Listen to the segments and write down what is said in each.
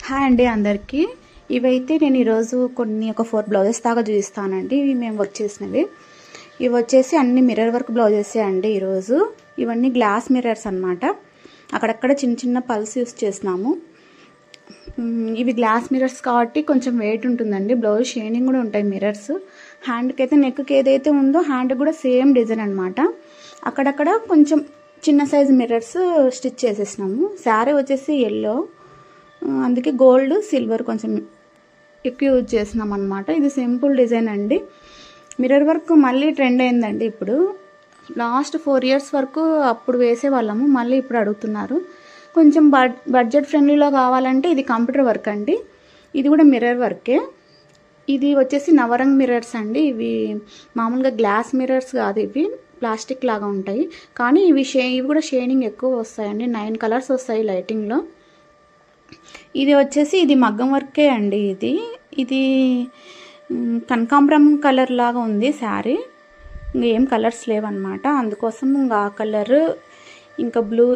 Hi అండి అందరికీ. ఇవైతే నేను ఈరోజు ఒక 4 బ్లౌజెస్ దాకా చూపిస్తానండి. ఇవి మేము వర్క్ చేసినవి. ఇవి వచ్చేసి అన్ని మిర్రర్ వర్క్ బ్లౌజెసే అండి. ఈరోజు ఇవన్నీ గ్లాస్ మిర్రర్స్ అన్నమాట. అక్కడక్కడ చిన్న చిన్న పల్స్ యూస్ చేసినాము. ఇవి గ్లాస్ మిర్రర్స్ కాబట్టి కొంచెం వెయిట్ ఉంటుందండి. బ్లౌజ్ షైనింగ్ కూడా ఉంటాయి మిర్రర్స్. హ్యాండ్కి అయితే నెక్కి ఏదైతే ఉందో హ్యాండ్ కూడా సేమ్ డిజైన్ అనమాట. అక్కడక్కడ కొంచెం చిన్న సైజు మిర్రర్స్ స్టిచ్ చేసేసినాము. శారీ వచ్చేసి ఎల్లో, అందుకే గోల్డ్ సిల్వర్ కొంచెం ఎక్కువ యూజ్ చేసినాం అనమాట. ఇది సింపుల్ డిజైన్ అండి. మిర్రర్ వర్క్ మళ్ళీ ట్రెండ్ అయిందండి. ఇప్పుడు లాస్ట్ 4 years వరకు అప్పుడు వేసేవాళ్ళము, మళ్ళీ ఇప్పుడు అడుగుతున్నారు. కొంచెం బడ్జెట్ ఫ్రెండ్లీలో కావాలంటే ఇది కంప్యూటర్ వర్క్ అండి. ఇది కూడా మిర్రర్ వర్కే. ఇది వచ్చేసి నవరంగ్ మిర్రర్స్ అండి. ఇవి మామూలుగా గ్లాస్ మిర్రర్స్ కాదు, ఇవి ప్లాస్టిక్ లాగా ఉంటాయి. కానీ ఇవి కూడా షైనింగ్ ఎక్కువ వస్తాయండి. 9 కలర్స్ వస్తాయి లైటింగ్లో. ఇది వచ్చేసి ఇది మగ్గం వర్కే అండి. ఇది కనకాంబరం కలర్ లాగా ఉంది శారీ. ఇంకేం కలర్స్ లేవన్నమాట. అందుకోసం ఇంకా ఆ కలర్ ఇంకా బ్లూ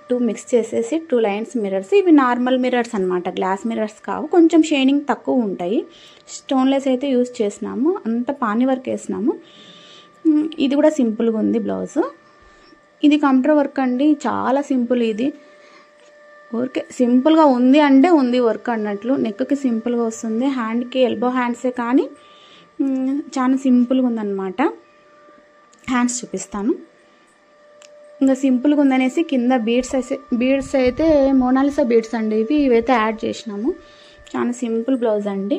2 మిక్స్ చేసేసి 2 లైన్స్ మిర్రర్స్. ఇవి నార్మల్ మిర్రర్స్ అనమాట, గ్లాస్ మిర్రర్స్ కావు. కొంచెం షైనింగ్ తక్కువ ఉంటాయి. స్టోన్లెస్ అయితే యూజ్ చేసినాము, అంత పానీ వర్క్ వేసినాము. ఇది కూడా సింపుల్గా ఉంది బ్లౌజ్. ఇది కంప్యూటర్ వర్క్ అండి, చాలా సింపుల్. ఇది ఊరికే సింపుల్గా ఉంది అంటే ఉంది వర్క్ అన్నట్లు. నెక్కి సింపుల్గా వస్తుంది, హ్యాండ్కి ఎల్బో హ్యాండ్సే కానీ చాలా సింపుల్గా ఉందన్నమాట. హ్యాండ్స్ చూపిస్తాను. ఇంకా సింపుల్గా ఉందనేసి కింద బీడ్స్ అయితే మోనాలిసా బీడ్స్ అండి. ఇవైతే యాడ్ చేసినాము. చాలా సింపుల్ బ్లౌజ్ అండి.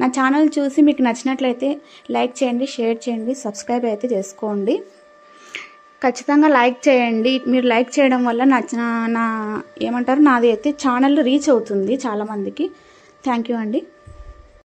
నా ఛానల్ చూసి మీకు నచ్చినట్లయితే లైక్ చేయండి, షేర్ చేయండి, సబ్స్క్రైబ్ అయితే చేసుకోండి. ఖచ్చితంగా లైక్ చేయండి. మీరు లైక్ చేయడం వల్ల నాది అయితే ఛానల్ రీచ్ అవుతుంది చాలామందికి. థ్యాంక్ యూ అండి.